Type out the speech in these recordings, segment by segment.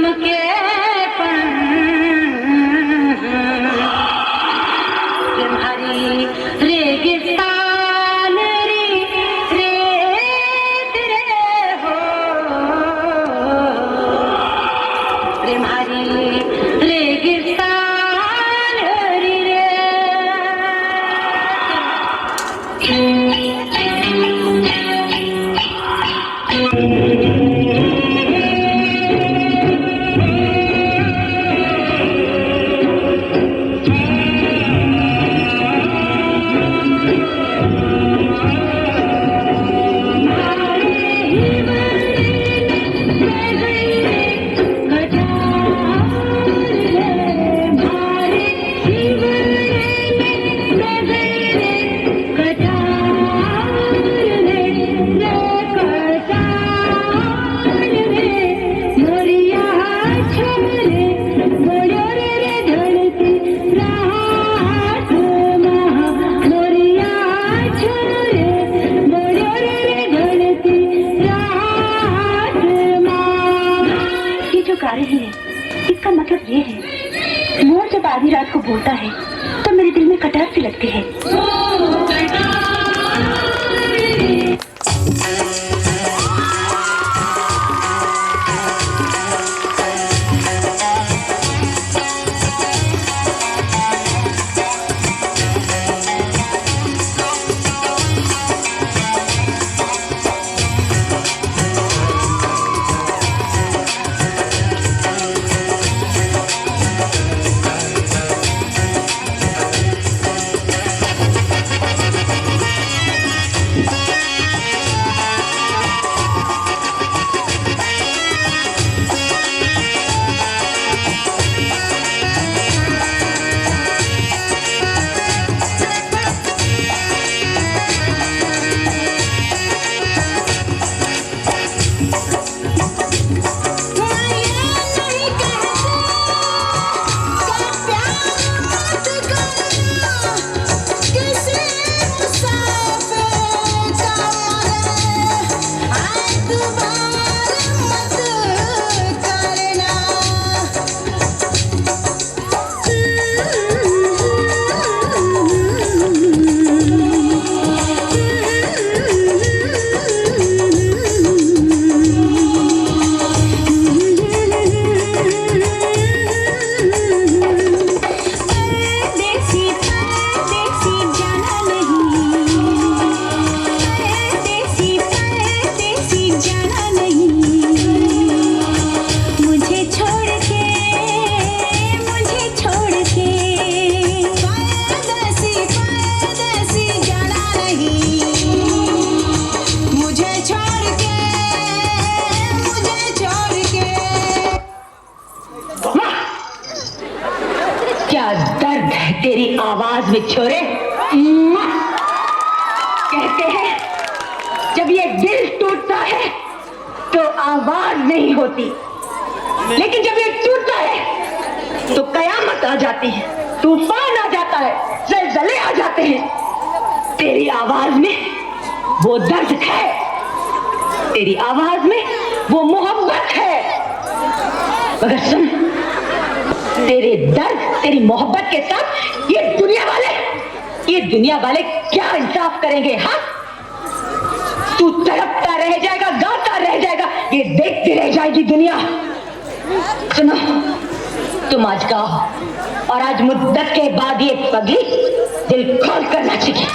चमके तुम्हारी रेगिस्तान रेत रे हो तुम्हारी रेगिस्तान रे इसका मतलब ये है, मोर जब आधी रात को बोलता है तो मेरे दिल में कटार सी लगती है। क्या दर्द है तेरी आवाज में छोरे। कहते हैं जब ये दिल टूटता है तो आवाज नहीं होती, लेकिन जब ये टूटता है तो कयामत आ जाती है, तूफान आ जाता है, ज़लज़ले आ जाते हैं। तेरी आवाज में वो दर्द है, तेरी आवाज में वो मोहब्बत है। मगर सुन, तेरे दर्द तेरी मोहब्बत के साथ ये दुनिया वाले क्या इंसाफ करेंगे? हाँ, तू तड़पता रह जाएगा, गाता रह जाएगा, ये देखती रह जाएगी दुनिया। सुनो, तुम आज गाओ और आज मुद्दत के बाद ये पगली दिल खोल कर नाचेगी।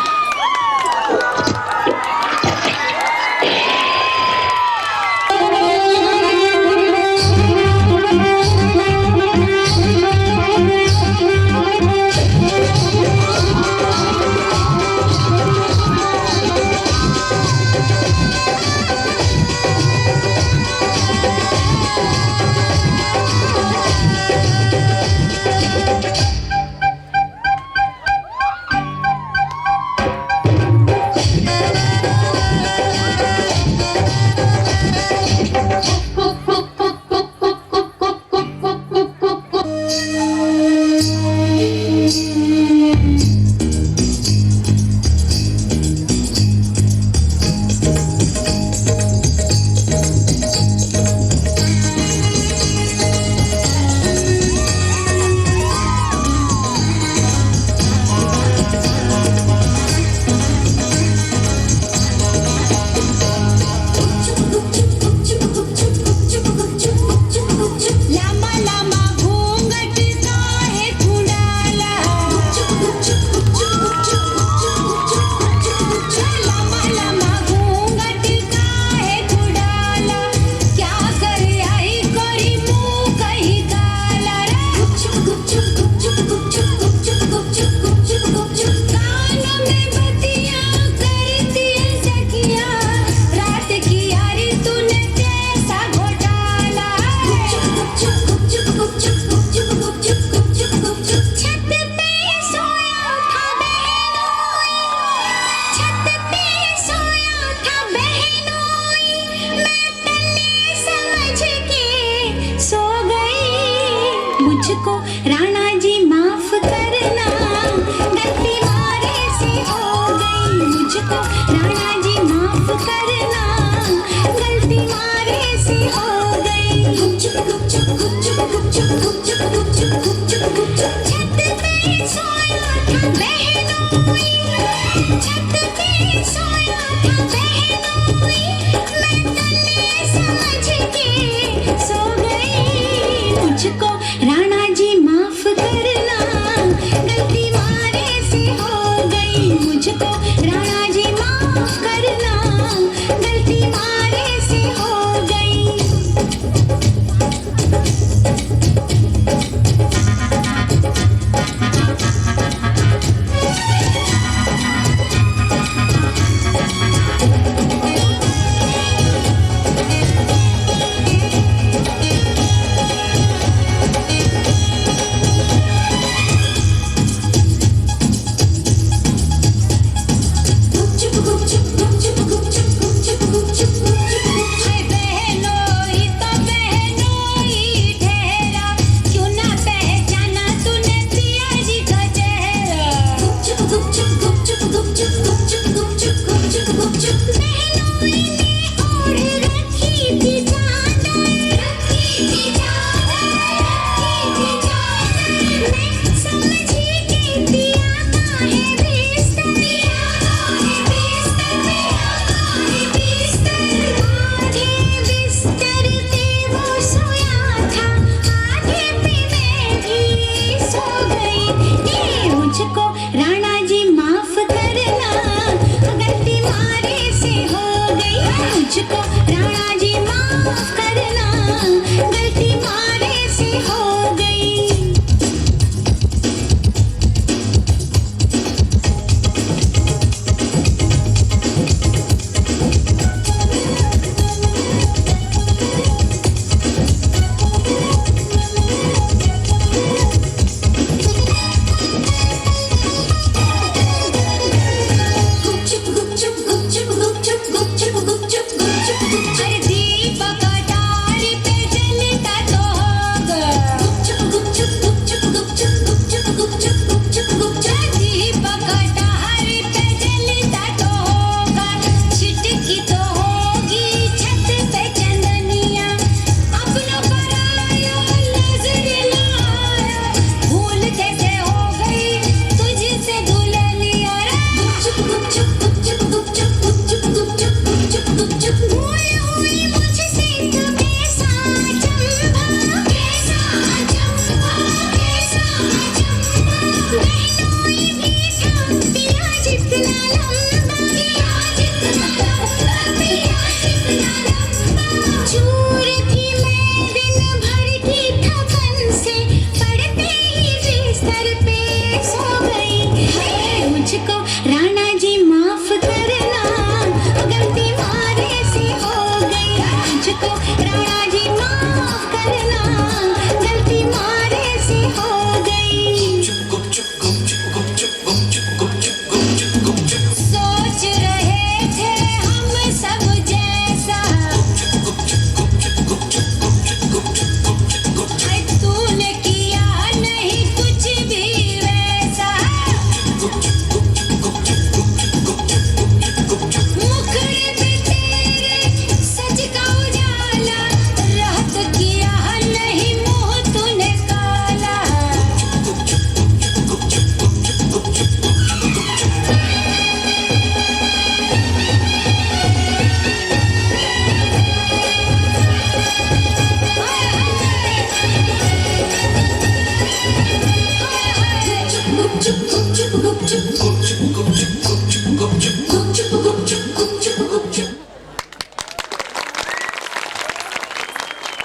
मुझको राणा जी माफ करना, गलती मारे से हो गई। मुझको राणा जी माफ करना, गलती मारे से हो गई। गुपचुप गुपचुप गुपचुप गुपचुप गुपचुप गुपचुप गुपचुप गुपचुप छत पे सोया था बहनोई, छत पे सोया था बहनोई, मैं तन्ने समझ के सो गई। मुझको राणा जी माफ करना, गलती मारे से हो गई। मुझको राणा जी माफ करना, गलती मारे से हो गई। मुझको राणा जी माफ करना, गलती मारे से हो गई। मुझको राणा जी माफ करना, गलती मारे से हो गई। अरे दीपक अटारी पे जलता तो होगा। दीपक अटारी पे जलता तो होगा, छिटकी तो होगी छत पे चंदनिया। अपनों पर आयो नजर लायो, भूल कैसे हो गई तुझसे दुल्हनिया। हुई हुई मुझसे तो कैसा चंपा, कैसा चंपा, कैसा चंपा। बहनोई भी था पिया जितना लंबा, पिया जितना लंबा, पिया जितना लंबा। चूर थी मैं दिन भर की थकन से, पड़ते ही बिस्तर पे सो गई। मुझको राणा जी माफ करना, गलती मारे से हो गई। मुझको राणा जी माफ करना, गलती मारे से हो गई। सोच रहे थे हम सब जैसा, तूने किया नहीं कुछ भी वैसा। मुखड़े पे तेरे सच का उजाला, रात किया नहीं मुँह तूने काला।